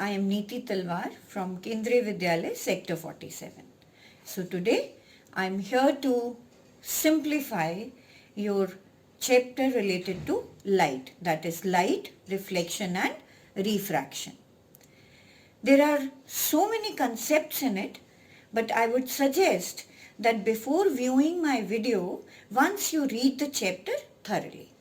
I am Neeti Talwar from Kendriya Vidyalaya Sector 47. So today I am here to simplify your chapter related to light, that is light, reflection and refraction. There are so many concepts in it, but I would suggest that before viewing my video, once you read the chapter thoroughly.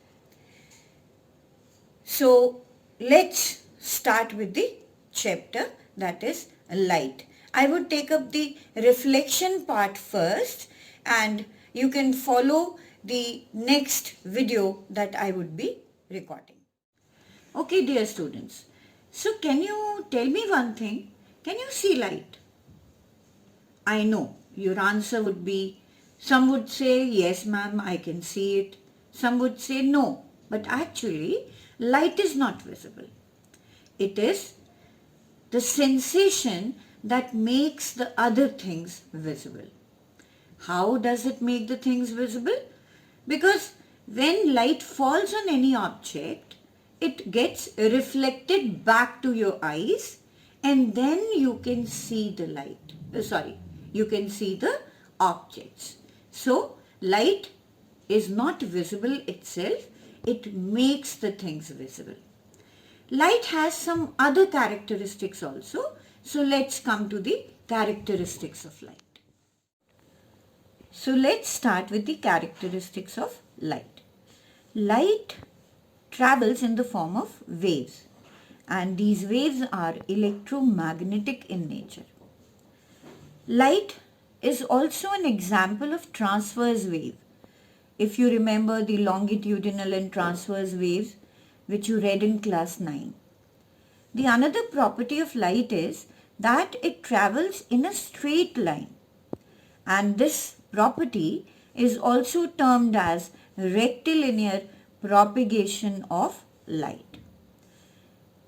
So let's start with the chapter, that is light. I would take up the reflection part first and you can follow the next video that I would be recording. Okay, dear students. So can you tell me one thing? Can you see light? I know your answer would be, some would say yes ma'am, I can see it. Some would say no, but actually light is not visible. It is the sensation that makes the other things visible. How does it make the things visible? Because when light falls on any object, it gets reflected back to your eyes and then you can see the light. You can see the objects. So light is not visible itself, it makes the things visible. Light has some other characteristics also. So let's come to the characteristics of light. So let's start with the characteristics of light. Light travels in the form of waves, and these waves are electromagnetic in nature. Light is also an example of transverse wave. If you remember the longitudinal and transverse waves which you read in class 9. The another property of light is that it travels in a straight line, and this property is also termed as rectilinear propagation of light.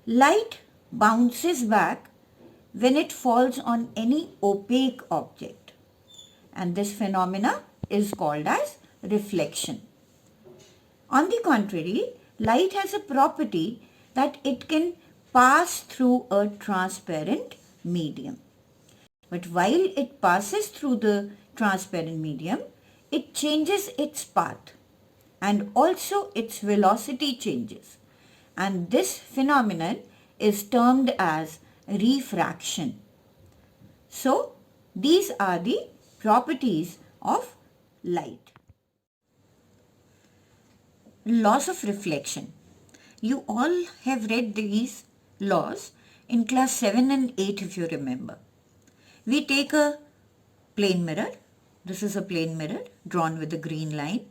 Light bounces back when it falls on any opaque object, and this phenomena is called as reflection. On the contrary, light has a property that it can pass through a transparent medium. But while it passes through the transparent medium, it changes its path and also its velocity changes. And this phenomenon is termed as refraction. So, these are the properties of light. Laws of reflection. You all have read these laws in class 7 and 8 if you remember. We take a plane mirror. This is a plane mirror drawn with a green line.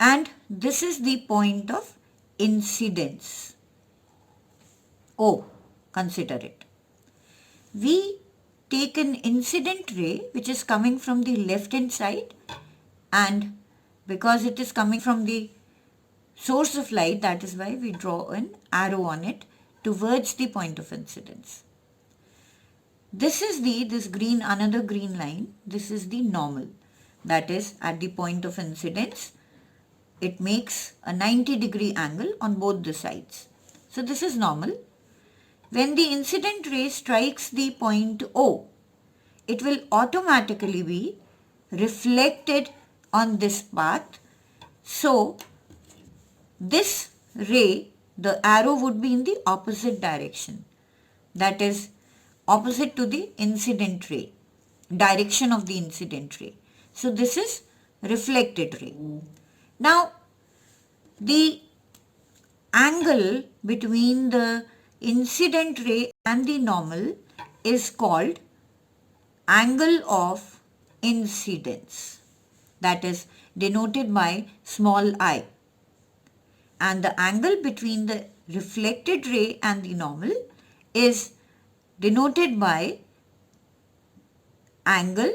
And this is the point of incidence. O, consider it. We take an incident ray which is coming from the left hand side, and because it is coming from the source of light, that is why we draw an arrow on it towards the point of incidence. This is another green line, this is the normal. That is, at the point of incidence, it makes a 90-degree angle on both the sides. So this is normal. When the incident ray strikes the point O, it will automatically be reflected on this path. So this ray, the arrow would be in the opposite direction. That is opposite to the incident ray, direction of the incident ray. So this is reflected ray. Now the angle between the incident ray and the normal is called angle of incidence. That is denoted by small I. And the angle between the reflected ray and the normal is denoted by angle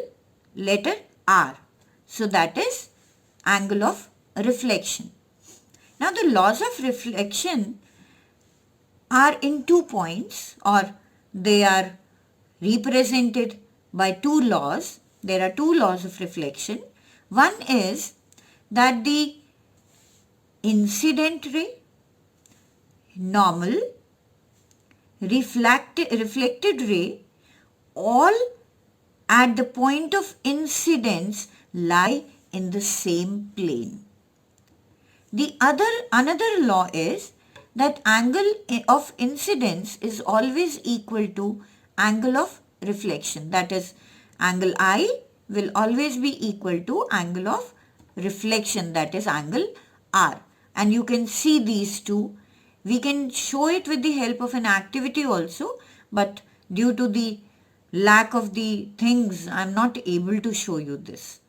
letter R. So that is angle of reflection. Now the laws of reflection are in 2 points, or they are represented by 2 laws. There are 2 laws of reflection. One is that the incident ray, normal, reflected ray all at the point of incidence lie in the same plane. Another law is that angle of incidence is always equal to angle of reflection. That is, angle I will always be equal to angle of reflection, that is angle R. And you can see these two. We can show it with the help of an activity also, but due to the lack of the things, I am not able to show you this.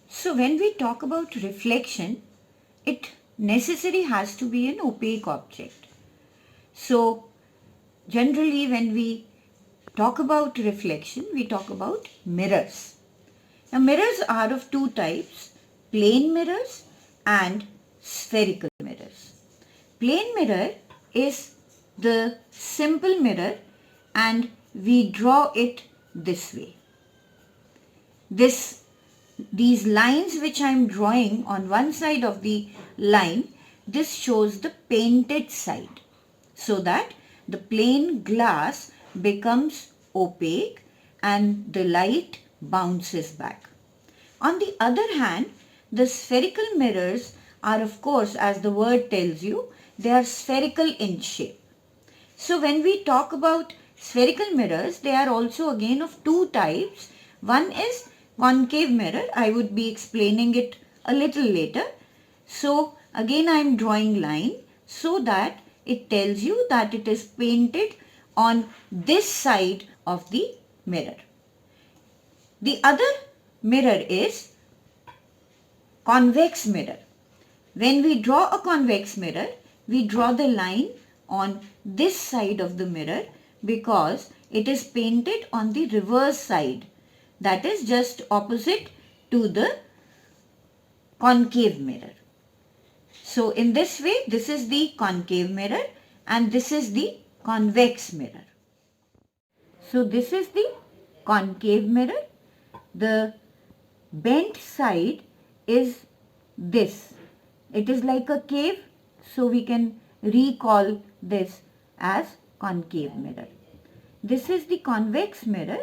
So when we talk about reflection, it necessarily has to be an opaque object. So generally when we talk about reflection, we talk about mirrors. Now mirrors are of two types, plane mirrors and spherical mirrors. Plane mirror is the simple mirror and we draw it this way. These lines which I am drawing on one side of the line, this shows the painted side, so that the plain glass becomes opaque and the light bounces back. On the other hand, the spherical mirrors are, of course, as the word tells you, they are spherical in shape. So when we talk about spherical mirrors, they are also again of two types. One is concave mirror. I would be explaining it a little later. So again I am drawing line so that it tells you that it is painted on this side of the mirror. The other mirror is convex mirror. When we draw a convex mirror, we draw the line on this side of the mirror because it is painted on the reverse side, that is just opposite to the concave mirror. So in this way, this is the concave mirror and this is the convex mirror. So this is the concave mirror. The bent side is this. It is like a cave, so we can recall this as concave mirror. This is the convex mirror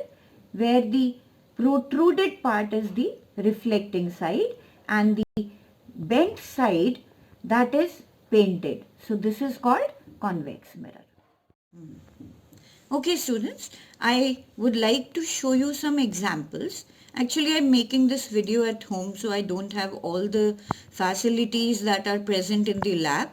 where the protruded part is the reflecting side and the bent side, that is painted. So this is called convex mirror. Okay students, I would like to show you some examples. Actually I am making this video at home, so I don't have all the facilities that are present in the lab.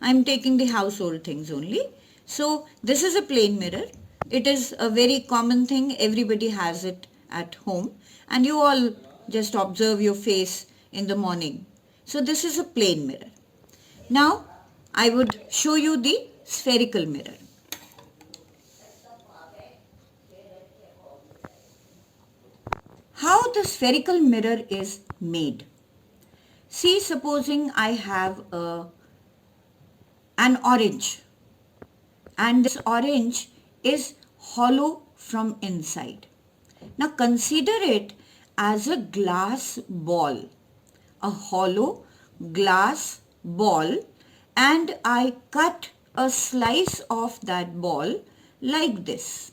I am taking the household things only. So this is a plane mirror. It is a very common thing. Everybody has it at home and you all just observe your face in the morning. So this is a plane mirror. Now I would show you the spherical mirror. How the spherical mirror is made. See, supposing I have an orange and this orange is hollow from inside. Now consider it as a glass ball, a hollow glass ball, and I cut a slice of that ball like this.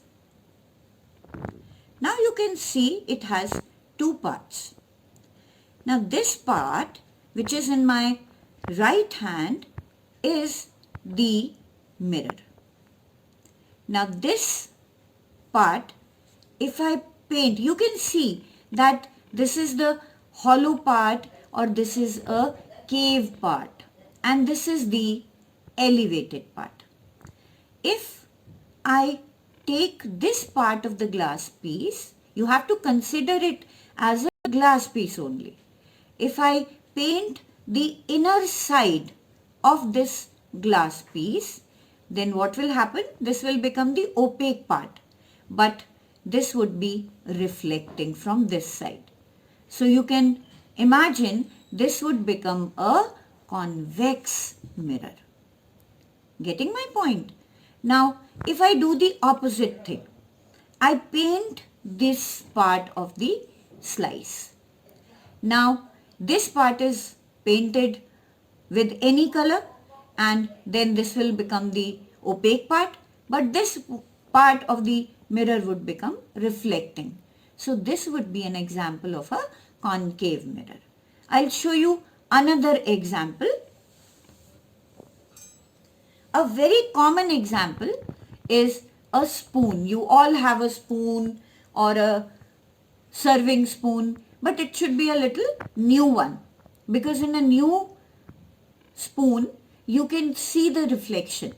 Now you can see it has two parts. Now this part, which is in my right hand, is the mirror. Now this part, if I paint, you can see that this is the hollow part or this is a cave part and this is the elevated part. If I take this part of the glass piece, you have to consider it as a glass piece only. If I paint the inner side of this glass piece, then what will happen? This will become the opaque part, but this would be reflecting from this side. So you can imagine this would become a convex mirror. Getting my point? Now, if I do the opposite thing, I paint this part of the slice. Now, this part is painted with any color. and then this will become the opaque part, but this part of the mirror would become reflecting. So this would be an example of a concave mirror. I'll show you another example. A very common example is a spoon. You all have a spoon or a serving spoon, but it should be a little new one, because in a new spoon you can see the reflection.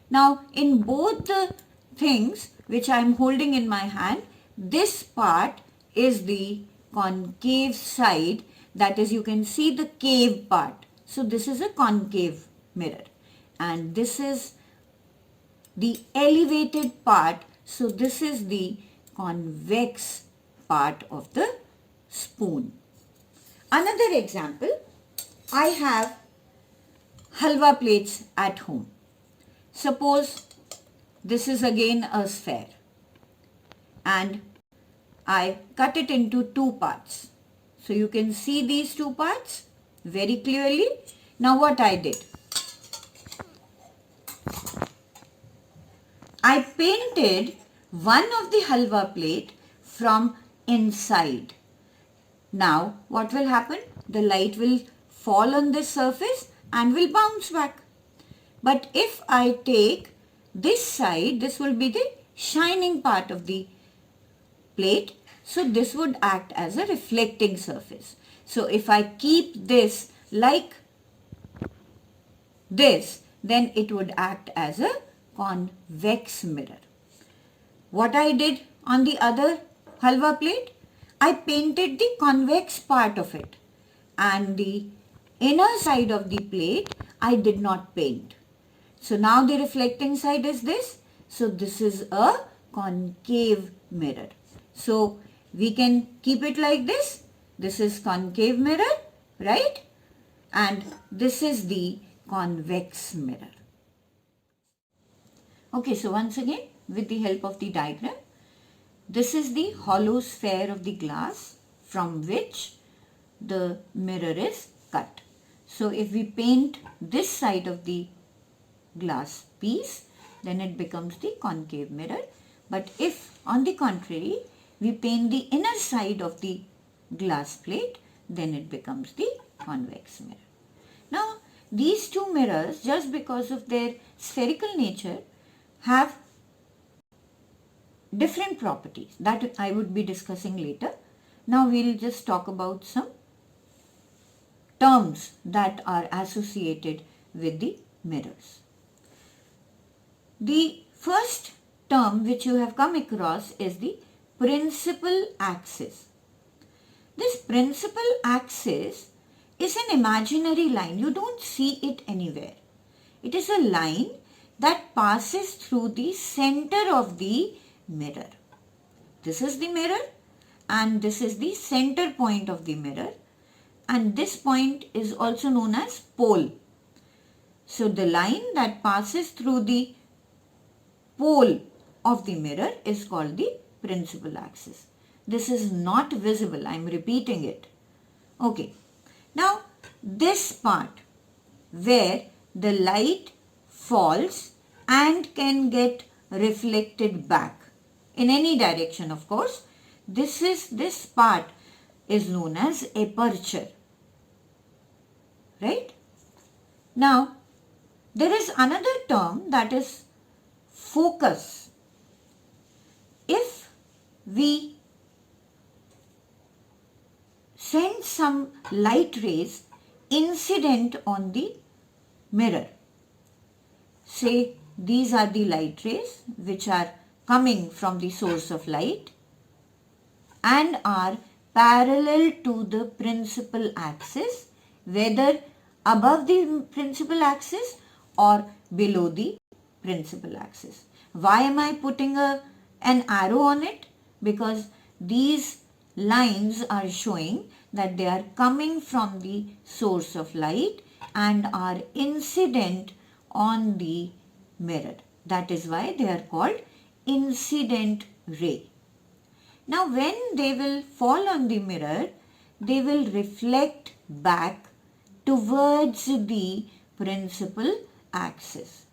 Now in both the things which I am holding in my hand, this part is the concave side, that is, you can see the cave part. So this is a concave mirror, and this is the elevated part. So this is the convex part of the spoon. Another example, I have halwa plates at home. Suppose this is again a sphere and I cut it into two parts. So you can see these two parts very clearly. Now what I did, I painted one of the halwa plate from inside. Now what will happen? The light will fall on this surface and will bounce back. But if I take this side, this will be the shining part of the plate. So this would act as a reflecting surface. So if I keep this like this, then it would act as a convex mirror. What I did on the other halwa plate, I painted the convex part of it, and the inner side of the plate I did not paint. So now the reflecting side is this. So this is a concave mirror. So we can keep it like this. This is concave mirror, right? And this is the convex mirror. Okay, so once again, with the help of the diagram, this is the hollow sphere of the glass from which the mirror is cut. So if we paint this side of the glass piece, then it becomes the concave mirror. But if on the contrary, we paint the inner side of the glass plate, then it becomes the convex mirror. Now these two mirrors, just because of their spherical nature, have different properties that I would be discussing later. Now we'll just talk about some terms that are associated with the mirrors. The first term which you have come across is the principal axis. This principal axis is an imaginary line. You don't see it anywhere. It is a line that passes through the center of the mirror. This is the mirror and this is the center point of the mirror, and this point is also known as pole. So the line that passes through the pole of the mirror is called the principal axis. This is not visible. I am repeating it. Okay. Now this part where the light falls and can get reflected back in any direction, of course, this part is known as aperture, right? Now there is another term, that is focus. If we send some light rays incident on the mirror, say these are the light rays which are coming from the source of light and are parallel to the principal axis, whether above the principal axis or below the principal axis. Why am I putting an arrow on it? Because these lines are showing that they are coming from the source of light and are incident on the mirror. That is why they are called incident ray. Now when they will fall on the mirror, they will reflect back towards the principal axis.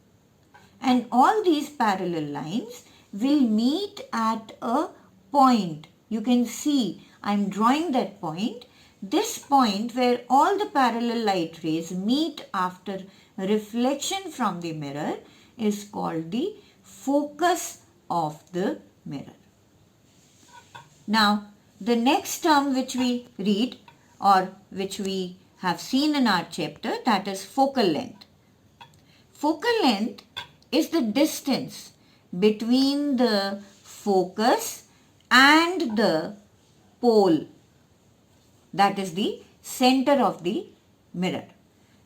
And all these parallel lines will meet at a point. You can see I'm drawing that point. This point where all the parallel light rays meet after reflection from the mirror is called the focus of the mirror. Now, the next term which we read or which we have seen in our chapter, that is focal length. Focal length is the distance between the focus and the pole, that is the center of the mirror.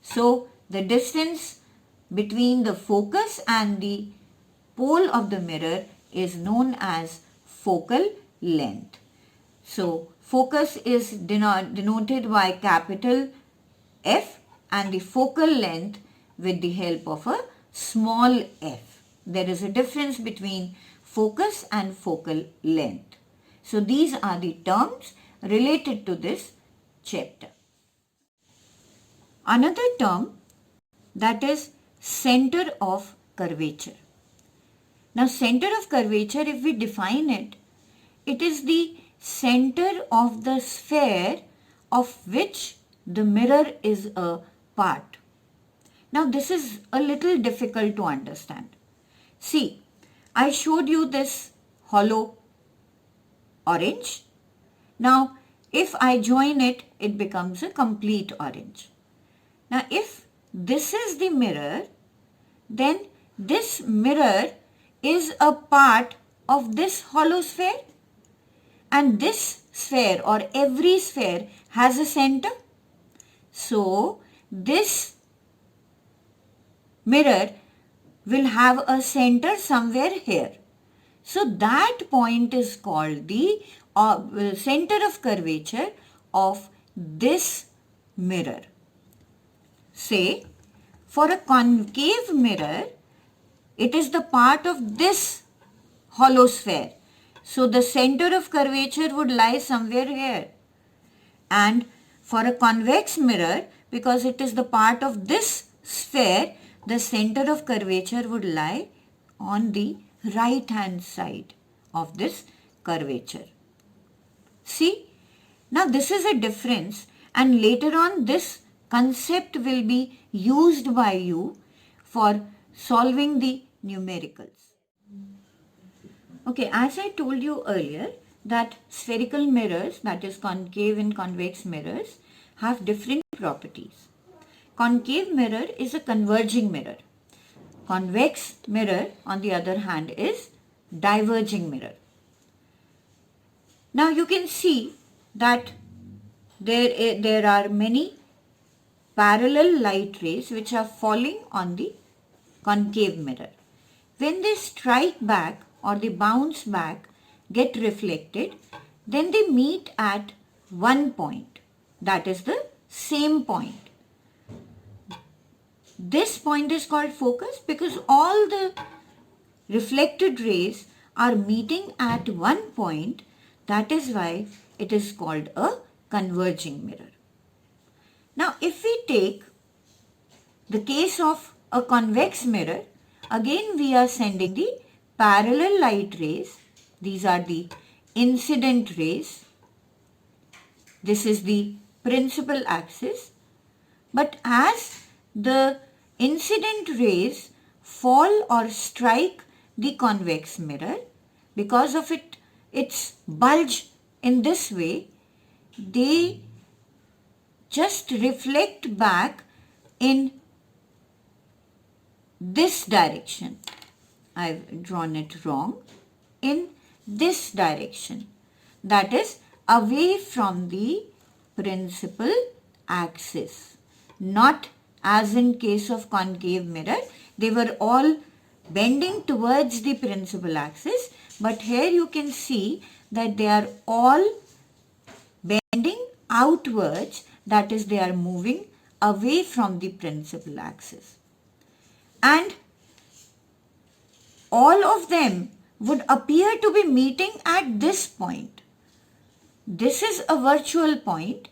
So, the distance between the focus and the pole of the mirror is known as focal length. So, focus is denoted by capital F and the focal length with the help of a small f. There is a difference between focus and focal length. So, these are the terms related to this chapter. Another term, that is center of curvature. Now, center of curvature, if we define it, it is the center of the sphere of which the mirror is a part. Now, this is a little difficult to understand. See, I showed you this hollow orange. Now, if I join it, it becomes a complete orange. Now, if this is the mirror, then this mirror is a part of this hollow sphere, and this sphere or every sphere has a center. So, this mirror will have a center somewhere here. So, that point is called the center of curvature of this mirror. Say, for a concave mirror, it is the part of this hollow sphere. So, the center of curvature would lie somewhere here. And for a convex mirror, because it is the part of this sphere, the center of curvature would lie on the right hand side of this curvature. See, now this is a difference, and later on this concept will be used by you for solving the numericals. Okay, as I told you earlier that spherical mirrors, that is concave and convex mirrors, have different properties. Concave mirror is a converging mirror. Convex mirror, on the other hand, is diverging mirror. Now you can see that there are many parallel light rays which are falling on the concave mirror. When they strike back or they bounce back, get reflected, then they meet at one point, that is the same point. This point is called focus because all the reflected rays are meeting at one point. That is why it is called a converging mirror. Now, if we take the case of a convex mirror, again we are sending the parallel light rays. These are the incident rays. This is the principal axis. But as the incident rays fall or strike the convex mirror, because of its bulge in this way, they just reflect back in this direction. I've drawn it wrong. In this direction, that is away from the principal axis. Not as in case of concave mirror, they were all bending towards the principal axis, but here you can see that they are all bending outwards, that is they are moving away from the principal axis. And all of them would appear to be meeting at this point. This is a virtual point.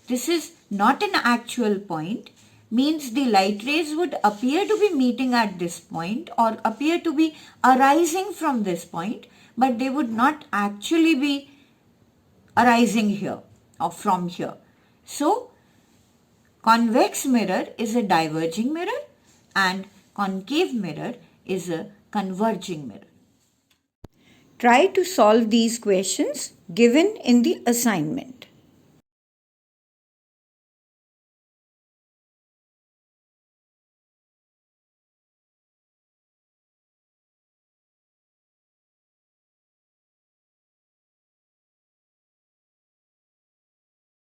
This is not an actual point. means the light rays would appear to be meeting at this point or appear to be arising from this point, but they would not actually be arising here or from here. So, convex mirror is a diverging mirror and concave mirror is a converging mirror. Try to solve these questions given in the assignment.